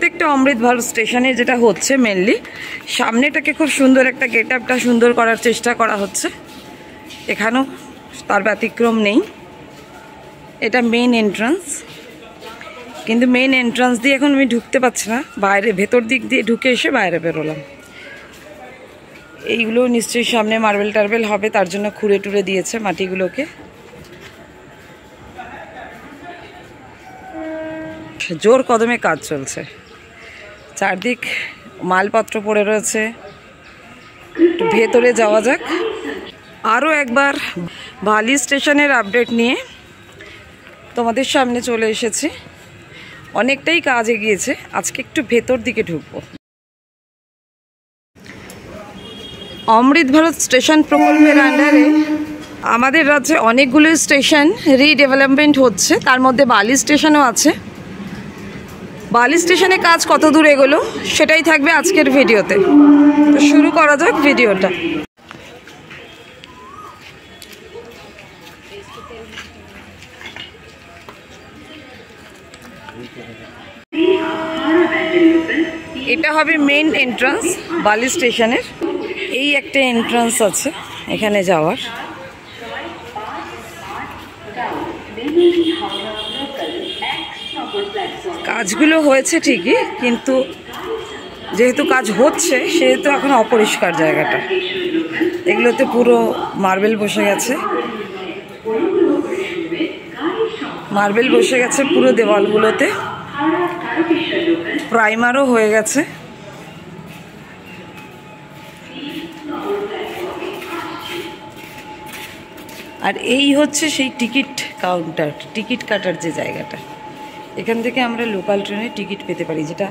প্রত্যেকটা অমৃত ভারত স্টেশনে যেটা হচ্ছে মেনলি সামনেটাকে খুব সুন্দর একটা গেট আপটা সুন্দর করার চেষ্টা করা হচ্ছে। এখানেও তার ব্যতিক্রম নেই। এটা মেন এন্ট্রান্স, কিন্তু মেন এন্ট্রান্স দিয়ে এখন আমি ঢুকতে পারছি না, বাইরে ভেতর দিক দিয়ে ঢুকে এসে বাইরে বেরোলাম। এইগুলো নিশ্চয়ই সামনে মার্বেল টার্বেল হবে, তার জন্য খুঁড়ে টুড়ে দিয়েছে মাটিগুলোকে। জোর কদমে কাজ চলছে, চারদিক মালপত্র পড়ে রয়েছে। একটু ভেতরে যাওয়া যাক। আরও একবার বালি স্টেশনের আপডেট নিয়ে তোমাদের সামনে চলে এসেছি। অনেকটাই কাজ এগিয়েছে, আজকে একটু ভেতর দিকে ঢুকবো। অমৃত ভারত স্টেশন প্রকল্পের আন্ডারে আমাদের রাজ্যে অনেকগুলো স্টেশন রিডেভেলপমেন্ট হচ্ছে, তার মধ্যে বালি স্টেশনও আছে। বালি স্টেশনে কাজ কত দূর এগোলো সেটাই থাকবে আজকের ভিডিওতে। তো শুরু করা যাক ভিডিওটা। এটা হবে মেন এন্ট্রান্স বালি স্টেশনের। এই একটা এন্ট্রান্স আছে এখানে যাওয়ার। কাজগুলো হয়েছে ঠিকই, কিন্তু যেহেতু কাজ হচ্ছে সেহেতু এখন অপরিষ্কার জায়গাটা। এগুলোতে পুরো মার্বেল বসে গেছে, মার্বেল বসে গেছে পুরো দেওয়ালগুলোতে, প্রাইমারও হয়ে গেছে। আর এই হচ্ছে সেই টিকিট কাউন্টার, টিকিট কাটার যে জায়গাটা। এখান থেকে আমরা লোকাল ট্রেনে টিকিট পেতে পারি, যেটা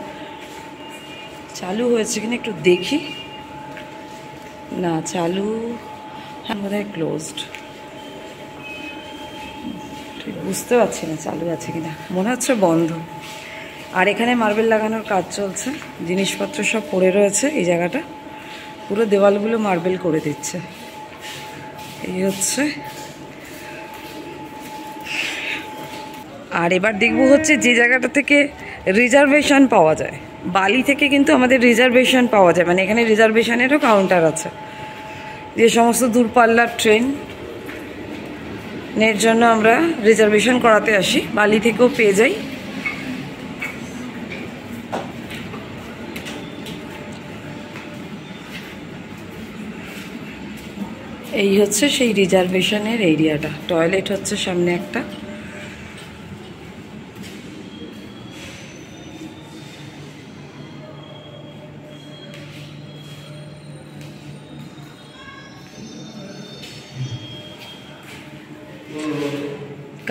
চালু হয়েছে কিনা একটু দেখি। না চালু, হ্যাঁ বোধহয় ক্লোজড, ঠিক বুঝতে পারছি না চালু আছে কিনা, মনে হচ্ছে বন্ধ। আর এখানে মার্বেল লাগানোর কাজ চলছে, জিনিসপত্র সব পড়ে রয়েছে। এই জায়গাটা পুরো দেওয়ালগুলো মার্বেল করে দিচ্ছে। এই হচ্ছে। আর এবার দেখব হচ্ছে যে জায়গাটা থেকে রিজার্ভেশন পাওয়া যায়। বালি থেকে কিন্তু আমাদের রিজার্ভেশন পাওয়া যায়, মানে এখানে রিজার্ভেশনেরও কাউন্টার আছে। যে সমস্ত দূরপাল্লার ট্রেনের জন্য আমরা রিজার্ভেশন করাতে আসি, বালি থেকেও পেয়ে যাই। এই হচ্ছে সেই রিজার্ভেশনের এরিয়াটা। টয়লেট হচ্ছে সামনে একটা।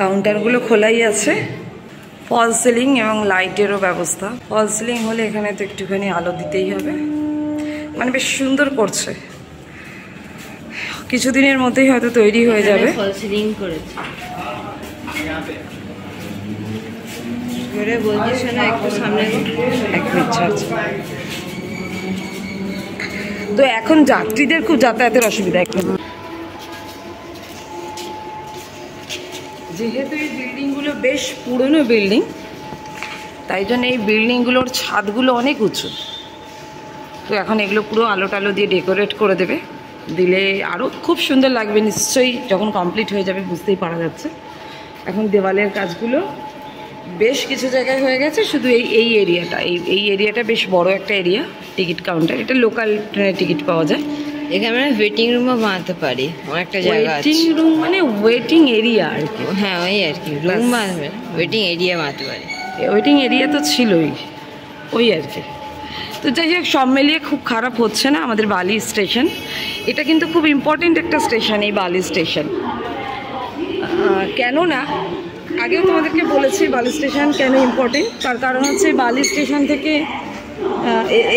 কাউন্টারগুলো খোলাই আছে, ফল সিলিং এবং লাইটেরও ব্যবস্থা। ফল সিলিং হলে এখানে তো একটুখানি আলো দিতেই হবে, মানে বেশ সুন্দর করছে। কিছুদিনের মধ্যেই হয়তো তৈরি হয়ে যাবে। ফল সিলিং করেছে। একটু সামনে এক মিনিট ছাড়ছে। তো এখন যাত্রীদের খুব যাতায়াতের অসুবিধা। একটু যেহেতু এই বিল্ডিংগুলো বেশ পুরনো বিল্ডিং, তাই জন্য এই বিল্ডিংগুলোর ছাদগুলো অনেক উঁচু। তো এখন এগুলো পুরো আলো টালো দিয়ে ডেকোরেট করে দেবে, দিলে আরও খুব সুন্দর লাগবে নিশ্চয়ই। যখন কমপ্লিট হয়ে যাবে বুঝতেই পারা যাচ্ছে। এখন দেওয়ালের কাজগুলো বেশ কিছু জায়গায় হয়ে গেছে, শুধু এই এরিয়াটা, এই এরিয়াটা বেশ বড় একটা এরিয়া। টিকিট কাউন্টার, এটা লোকাল ট্রেনের টিকিট পাওয়া যায়। এখানে আমরা ওয়েটিং রুমও বানাতে পারি, অনেকটা জায়গা আছে। ওয়েটিং রুম মানে ওয়েটিং এরিয়া আর কি। হ্যাঁ ওই আর কি, রুম বানাবে, ওয়েটিং এরিয়া বানাতে পারি। ওয়েটিং এরিয়া তো ছিলই, ওই আর কি। তো যাই হোক, সব মিলিয়ে খুব খারাপ হচ্ছে না আমাদের বালি স্টেশন। এটা কিন্তু খুব ইম্পর্টেন্ট একটা স্টেশন এই বালি স্টেশন। কেননা আগেও তোমাদেরকে বলেছি বালি স্টেশন কেন ইম্পর্টেন্ট। তার কারণ হচ্ছে বালি স্টেশন থেকে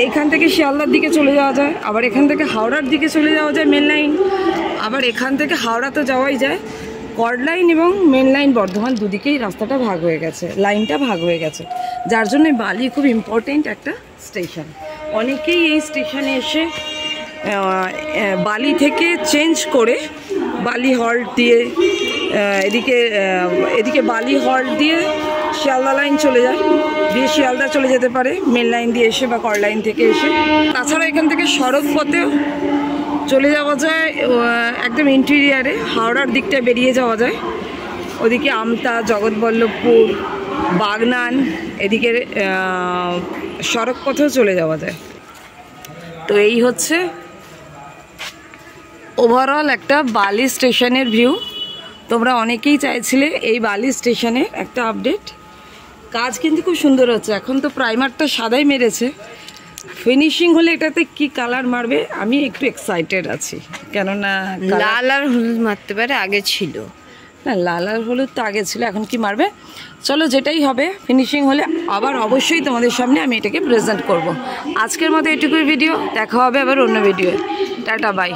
এখান থেকে শিয়ালদার দিকে চলে যাওয়া যায়, আবার এখান থেকে হাওড়ার দিকে চলে যাওয়া যায় মেন লাইন, আবার এখান থেকে হাওড়া তো যাওয়াই যায়। কর্ড লাইন এবং মেন লাইন বর্ধমান দুদিকেই রাস্তাটা ভাগ হয়ে গেছে, লাইনটা ভাগ হয়ে গেছে, যার জন্য বালি খুব ইম্পর্টেন্ট একটা স্টেশন। অনেকেই এই স্টেশনে এসে বালি থেকে চেঞ্জ করে বালি হল্ট দিয়ে এদিকে বালি হল্ট দিয়ে শিয়ালদা লাইন চলে যায়, দিয়ে শিয়ালদা চলে যেতে পারে মেন লাইন দিয়ে এসে বা কর লাইন থেকে এসে। তাছাড়া এখান থেকে সড়ক পথেও চলে যাওয়া যায়, একদম ইন্টেরিয়ারে হাওড়ার দিকটায় বেরিয়ে যাওয়া যায়। ওদিকে আমতা, জগৎবল্লভপুর, বাগনান এদিকে সড়ক পথেও চলে যাওয়া যায়। তো এই হচ্ছে ওভারঅল একটা বালি স্টেশনের ভিউ। তোমরা অনেকেই চাইছিলে এই বালি স্টেশনের একটা আপডেট। কাজ কিন্তু খুব সুন্দর হচ্ছে। এখন তো প্রাইমারটা সাদাই মেরেছে, ফিনিশিং হলে এটাতে কি কালার মারবে আমি একটু এক্সাইটেড আছি, কেননা লাল আর হলুদ মারতে পারে, আগে ছিল না, লাল আর হলুদ তো আগে ছিল, এখন কি মারবে। চলো যেটাই হবে ফিনিশিং হলে আবার অবশ্যই তোমাদের সামনে আমি এটাকে প্রেজেন্ট করব। আজকের মতো এটুকুই ভিডিও, দেখা হবে আবার অন্য ভিডিও। Tata bye.